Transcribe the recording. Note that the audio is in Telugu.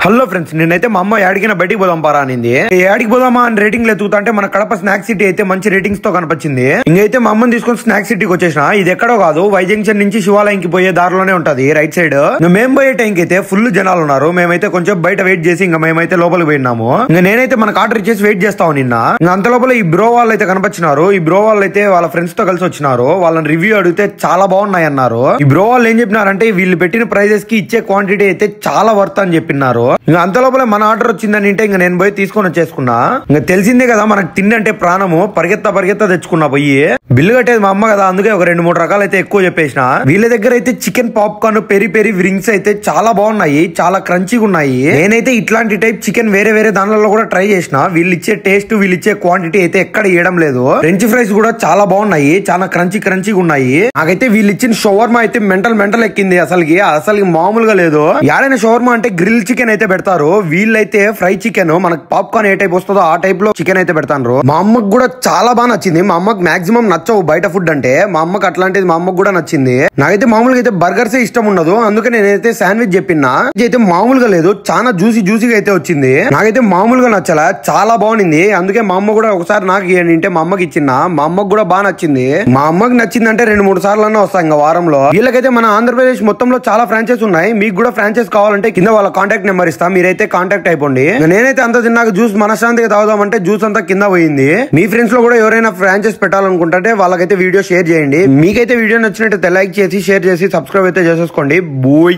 హలో ఫ్రెండ్స్, నేనైతే మా అమ్మ యాడికైనా బయటికి పోదాం పారా అనింది. యాడికి పోదామా అని రేటింగ్ ఎత్తుకుతా అంటే మన కడప స్నాక్ సిటీ అయితే మంచి రేటింగ్స్ తో కనిపించింది. ఇంకైతే మా అమ్మని తీసుకొని స్నాక్ సిటీకి వచ్చేసిన. ఇది ఎక్కడో కాదు, వై జంక్షన్ నుంచి శివాలయంకి పోయే దారిలోనే ఉంటది, రైట్ సైడ్. మేము పోయే టైంకి అయితే ఫుల్ జనాలు ఉన్నారు. మేమైతే కొంచెం బయట వెయిట్ చేసి ఇంకా మేమైతే లోపలికి పోయినాము. ఇంకా నేనైతే మనకు ఆర్డర్ ఇచ్చేసి వెయిట్ చేస్తాను నిన్న. ఇంకా అంత లోపల ఈ బ్రో వాళ్ళు అయితే కనిపించినారు. ఈ బ్రో వాళ్ళు అయితే వాళ్ళ ఫ్రెండ్స్ తో కలిసి వచ్చినారు. వాళ్ళని రివ్యూ అడిగితే చాలా బాగున్నాయి అన్నారు. ఈ బ్రో వాళ్ళు ఏం చెప్పినారంటే వీళ్ళు పెట్టిన ప్రైజెస్ కి ఇచ్చే క్వాంటిటీ అయితే చాలా వర్త్ అని చెప్పినారు. ఇంకా అంత లోపల మన ఆర్డర్ వచ్చిందని ఇంకా నేను పోయి తీసుకొని వచ్చేసుకున్నా. ఇంకా తెలిసిందే కదా మనకు తిండి అంటే ప్రాణము. పరిగెత్తా తెచ్చుకున్నా పోయి. బిల్లు కట్టేది మా అమ్మ కదా, అందుకే ఒక 2-3 రకాలు అయితే ఎక్కువ చెప్పేసిన. వీళ్ళ దగ్గర అయితే chicken popcorn, peri peri wings అయితే చాలా బాగున్నాయి, చాలా క్రంచీగా ఉన్నాయి. నేనైతే ఇట్లాంటి టైప్ చికెన్ వేరే దానిలో కూడా ట్రై చేసిన. వీళ్ళు ఇచ్చే టేస్ట్, వీళ్ళు ఇచ్చే క్వాంటిటీ అయితే ఎక్కడ ఇవ్వడం లేదు. ఫ్రెంచ్ ఫ్రైస్ కూడా చాలా బాగున్నాయి, చాలా క్రంచీగా ఉన్నాయి. నాకైతే వీళ్ళు ఇచ్చిన షవర్మా అయితే మెంటల్ ఎక్కింది. అసలు మామూలుగా లేదు. యాడైనా షవర్మా అంటే గ్రిల్ చికెన్ అయితే పెడతారు, వీళ్ళైతే ఫ్రై చికెన్, మనకు పాప్కార్న్ ఏ టైప్ వస్తుందో ఆ టైప్ లో చికెన్ అయితే పెడతారు. మా అమ్మకు కూడా చాలా బాగా నచ్చింది. మా అమ్మకి మాక్సిమం నచ్చవు బయట ఫుడ్ అంటే, మా అమ్మకి అట్లాంటిది మా అమ్మకు కూడా నచ్చింది. నాకైతే మామూలుగా అయితే బర్గర్స్ ఇష్టం ఉండదు, అందుకే నేనైతే శాండ్విచ్ చెప్పినా. అయితే మామూలుగా లేదు, చాలా జ్యూసీగా అయితే వచ్చింది. నాకైతే మామూలుగా నచ్చలా, చాలా బాగుంది. అందుకే మా అమ్మ కూడా ఒకసారి నాకు ఏంటంటే మా అమ్మకి ఇచ్చిన. మా అమ్మకు కూడా బాగా నచ్చింది. మా అమ్మకి నచ్చిందంటే 2-3 సార్లు అన్నా వస్తాయి ఇంకా వారంలో. వీళ్ళకైతే మన ఆంధ్రప్రదేశ్ మొత్తంలో చాలా ఫ్రాంచైజ్ ఉన్నాయి. మీకు కూడా ఫ్రాంచైజ్ కావాలంటే కింద వాళ్ళ కాంటాక్ట్ నెంబర్ ఇస్తా, మీరైతే కాంటాక్ట్ అయిపోండి. నేనైతే అంత తిన్నాక జ్యూస్ మనశ్శాంతిగా తాగుదామంటే జ్యూస్ అంతా కింద పోయింది. మీ ఫ్రెండ్స్ లో కూడా ఎవరైనా ఫ్రాంచైజ్ పెట్టాలనుకుంటే వాళ్ళకైతే వీడియో షేర్ చేయండి. మీకైతే వీడియో నచ్చినట్టు లైక్ చేసి షేర్ చేసి సబ్స్క్రైబ్ అయితే చేసేసుకోండి. బోయ్.